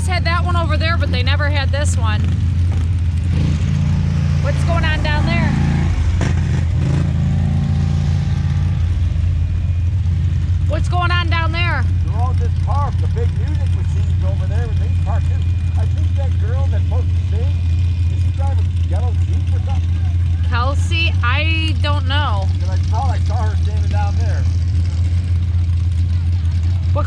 always had that one over there, but they never had this one. What's going on down there? What's going on down there? They're all just